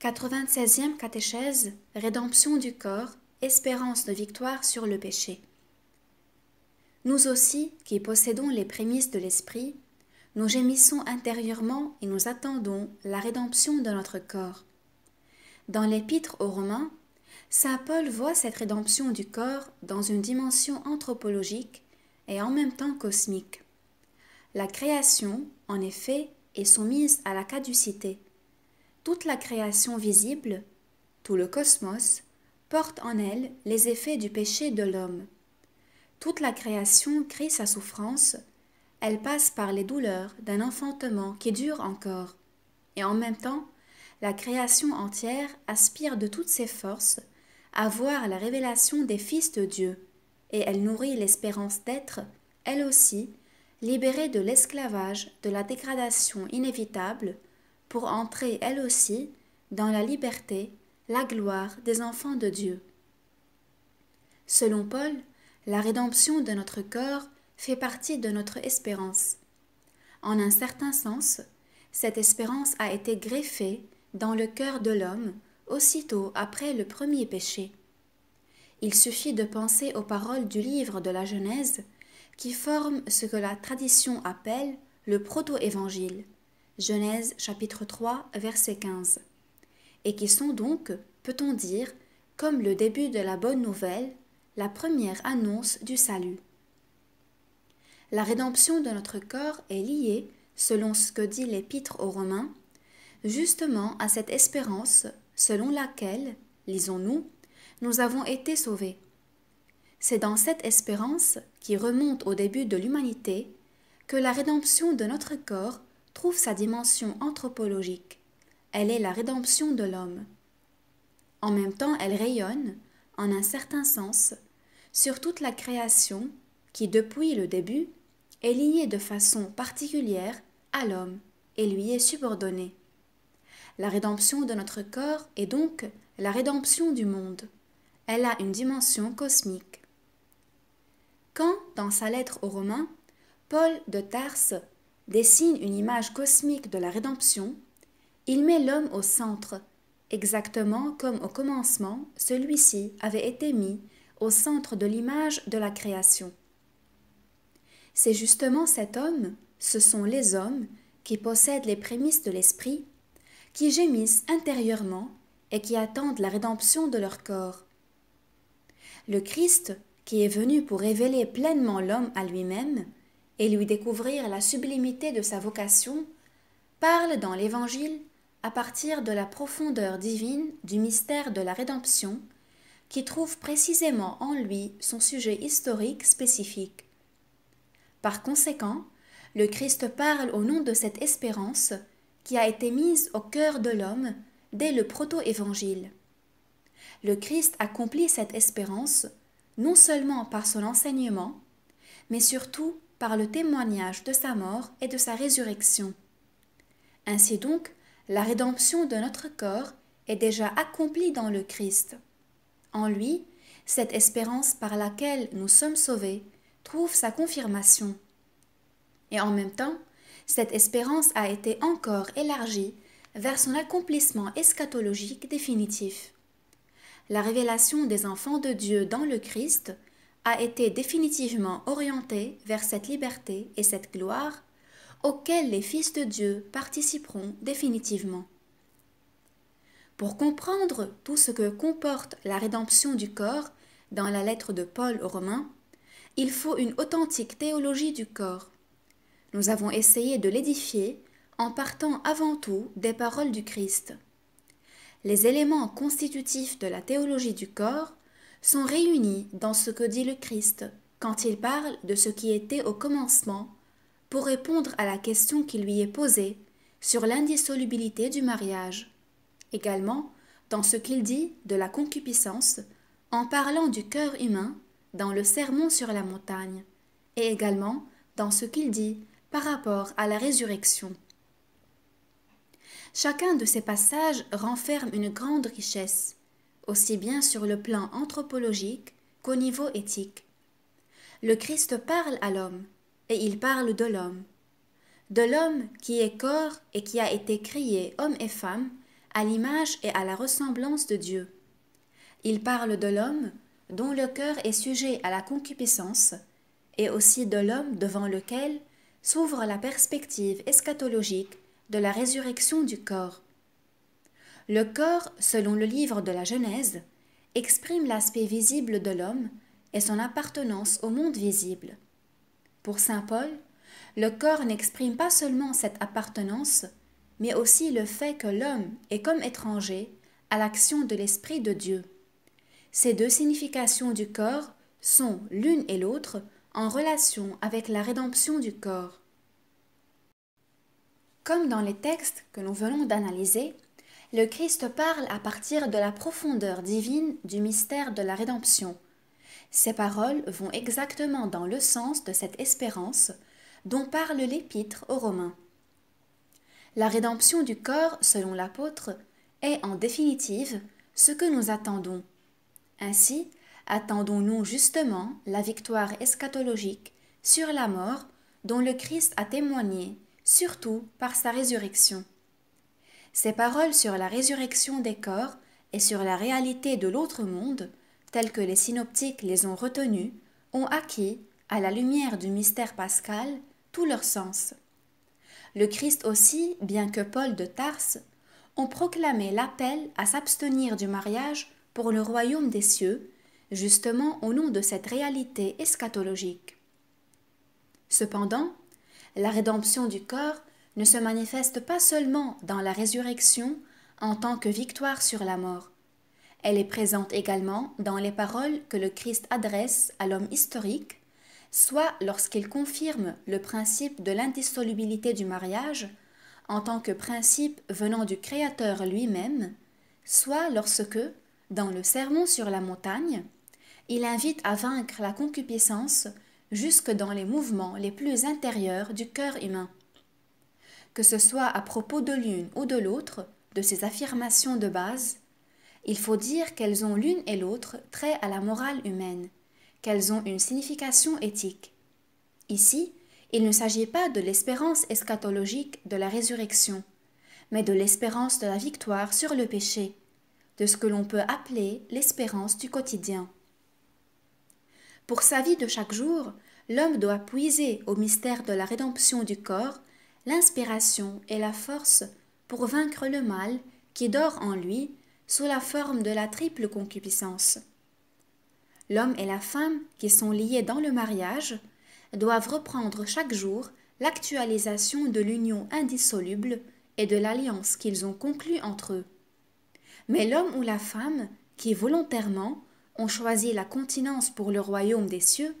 96e catéchèse, rédemption du corps, espérance de victoire sur le péché. Nous aussi, qui possédons les prémices de l'esprit, nous gémissons intérieurement et nous attendons la rédemption de notre corps. Dans l'épître aux Romains, saint Paul voit cette rédemption du corps dans une dimension anthropologique et en même temps cosmique. La création, en effet, est soumise à la caducité. Toute la création visible, tout le cosmos, porte en elle les effets du péché de l'homme. Toute la création crie sa souffrance, elle passe par les douleurs d'un enfantement qui dure encore, et en même temps, la création entière aspire de toutes ses forces à voir la révélation des fils de Dieu, et elle nourrit l'espérance d'être, elle aussi, libérée de l'esclavage, de la dégradation inévitable, pour entrer elle aussi dans la liberté, la gloire des enfants de Dieu. Selon Paul, la rédemption de notre corps fait partie de notre espérance. En un certain sens, cette espérance a été greffée dans le cœur de l'homme aussitôt après le premier péché. Il suffit de penser aux paroles du livre de la Genèse qui forment ce que la tradition appelle le proto-évangile, Genèse chapitre 3, verset 15, et qui sont donc, peut-on dire, comme le début de la bonne nouvelle, la première annonce du salut. La rédemption de notre corps est liée, selon ce que dit l'épître aux Romains, justement à cette espérance selon laquelle, lisons-nous, nous avons été sauvés. C'est dans cette espérance, qui remonte au début de l'humanité, que la rédemption de notre corps trouve sa dimension anthropologique. Elle est la rédemption de l'homme. En même temps, elle rayonne, en un certain sens, sur toute la création qui, depuis le début, est liée de façon particulière à l'homme et lui est subordonnée. La rédemption de notre corps est donc la rédemption du monde. Elle a une dimension cosmique. Quand, dans sa lettre aux Romains, Paul de Tarse dessine une image cosmique de la rédemption, il met l'homme au centre, exactement comme au commencement celui-ci avait été mis au centre de l'image de la création. C'est justement cet homme, ce sont les hommes qui possèdent les prémices de l'esprit, qui gémissent intérieurement et qui attendent la rédemption de leur corps. Le Christ, qui est venu pour révéler pleinement l'homme à lui-même et lui découvrir la sublimité de sa vocation, parle dans l'Évangile à partir de la profondeur divine du mystère de la rédemption, qui trouve précisément en lui son sujet historique spécifique. Par conséquent, le Christ parle au nom de cette espérance qui a été mise au cœur de l'homme dès le proto-évangile. Le Christ accomplit cette espérance non seulement par son enseignement, mais surtout par le témoignage de sa mort et de sa résurrection. Ainsi donc, la rédemption de notre corps est déjà accomplie dans le Christ. En lui, cette espérance par laquelle nous sommes sauvés trouve sa confirmation. Et en même temps, cette espérance a été encore élargie vers son accomplissement eschatologique définitif. La révélation des enfants de Dieu dans le Christ a été définitivement orientée vers cette liberté et cette gloire auxquelles les fils de Dieu participeront définitivement. Pour comprendre tout ce que comporte la rédemption du corps dans la lettre de Paul aux Romains, il faut une authentique théologie du corps. Nous avons essayé de l'édifier en partant avant tout des paroles du Christ. Les éléments constitutifs de la théologie du corps sont réunis dans ce que dit le Christ quand il parle de ce qui était au commencement pour répondre à la question qui lui est posée sur l'indissolubilité du mariage. Également, dans ce qu'il dit de la concupiscence en parlant du cœur humain dans le Sermon sur la montagne, et également dans ce qu'il dit par rapport à la résurrection. Chacun de ces passages renferme une grande richesse, aussi bien sur le plan anthropologique qu'au niveau éthique. Le Christ parle à l'homme, et il parle de l'homme qui est corps et qui a été créé homme et femme à l'image et à la ressemblance de Dieu. Il parle de l'homme dont le cœur est sujet à la concupiscence, et aussi de l'homme devant lequel s'ouvre la perspective eschatologique de la résurrection du corps. Le corps, selon le livre de la Genèse, exprime l'aspect visible de l'homme et son appartenance au monde visible. Pour saint Paul, le corps n'exprime pas seulement cette appartenance, mais aussi le fait que l'homme est comme étranger à l'action de l'Esprit de Dieu. Ces deux significations du corps sont, l'une et l'autre, en relation avec la rédemption du corps. Comme dans les textes que nous venons d'analyser, le Christ parle à partir de la profondeur divine du mystère de la rédemption. Ces paroles vont exactement dans le sens de cette espérance dont parle l'Épître aux Romains. La rédemption du corps, selon l'apôtre, est en définitive ce que nous attendons. Ainsi, attendons-nous justement la victoire eschatologique sur la mort dont le Christ a témoigné, surtout par sa résurrection. Ces paroles sur la résurrection des corps et sur la réalité de l'autre monde, telles que les synoptiques les ont retenues, ont acquis, à la lumière du mystère pascal, tout leur sens. Le Christ aussi, bien que Paul de Tarse, ont proclamé l'appel à s'abstenir du mariage pour le royaume des cieux, justement au nom de cette réalité eschatologique. Cependant, la rédemption du corps ne se manifeste pas seulement dans la résurrection en tant que victoire sur la mort. Elle est présente également dans les paroles que le Christ adresse à l'homme historique, soit lorsqu'il confirme le principe de l'indissolubilité du mariage en tant que principe venant du Créateur lui-même, soit lorsque, dans le Sermon sur la montagne, il invite à vaincre la concupiscence jusque dans les mouvements les plus intérieurs du cœur humain. Que ce soit à propos de l'une ou de l'autre de ces affirmations de base, il faut dire qu'elles ont l'une et l'autre trait à la morale humaine, qu'elles ont une signification éthique. Ici, il ne s'agit pas de l'espérance eschatologique de la résurrection, mais de l'espérance de la victoire sur le péché, de ce que l'on peut appeler l'espérance du quotidien. Pour sa vie de chaque jour, l'homme doit puiser au mystère de la rédemption du corps l'inspiration et la force pour vaincre le mal qui dort en lui sous la forme de la triple concupiscence. L'homme et la femme qui sont liés dans le mariage doivent reprendre chaque jour l'actualisation de l'union indissoluble et de l'alliance qu'ils ont conclue entre eux. Mais l'homme ou la femme qui volontairement ont choisi la continence pour le royaume des cieux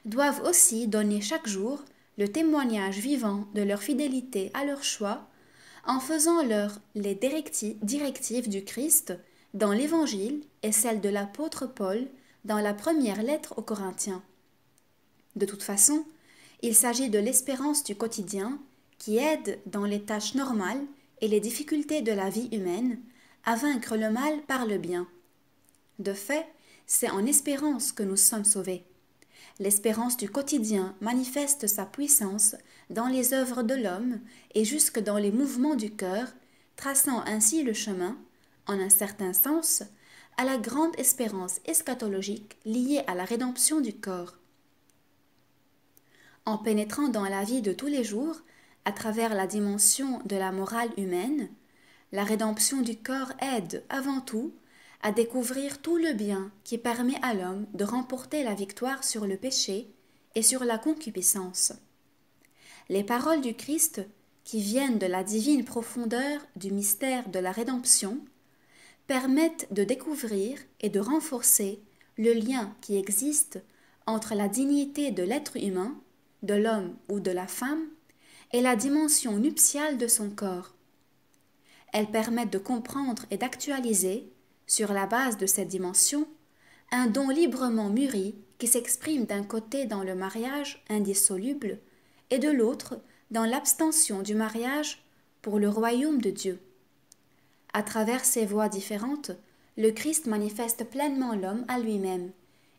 doivent aussi donner chaque jour le témoignage vivant de leur fidélité à leur choix en faisant leur les directives du Christ dans l'Évangile et celles de l'apôtre Paul dans la première lettre aux Corinthiens. De toute façon, il s'agit de l'espérance du quotidien qui aide dans les tâches normales et les difficultés de la vie humaine à vaincre le mal par le bien. De fait, c'est en espérance que nous sommes sauvés. L'espérance du quotidien manifeste sa puissance dans les œuvres de l'homme et jusque dans les mouvements du cœur, traçant ainsi le chemin, en un certain sens, à la grande espérance eschatologique liée à la rédemption du corps. En pénétrant dans la vie de tous les jours, à travers la dimension de la morale humaine, la rédemption du corps aide, avant tout, à découvrir tout le bien qui permet à l'homme de remporter la victoire sur le péché et sur la concupiscence. Les paroles du Christ, qui viennent de la divine profondeur du mystère de la rédemption, permettent de découvrir et de renforcer le lien qui existe entre la dignité de l'être humain, de l'homme ou de la femme, et la dimension nuptiale de son corps. Elles permettent de comprendre et d'actualiser, sur la base de cette dimension, un don librement mûri qui s'exprime d'un côté dans le mariage indissoluble et de l'autre dans l'abstention du mariage pour le royaume de Dieu. À travers ces voies différentes, le Christ manifeste pleinement l'homme à lui-même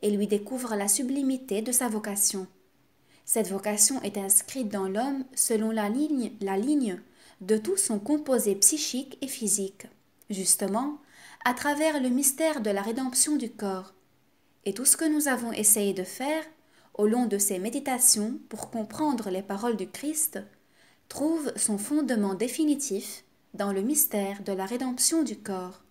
et lui découvre la sublimité de sa vocation. Cette vocation est inscrite dans l'homme selon la ligne de tout son composé psychique et physique. justement, à travers le mystère de la rédemption du corps. Et tout ce que nous avons essayé de faire, au long de ces méditations pour comprendre les paroles du Christ, trouve son fondement définitif dans le mystère de la rédemption du corps.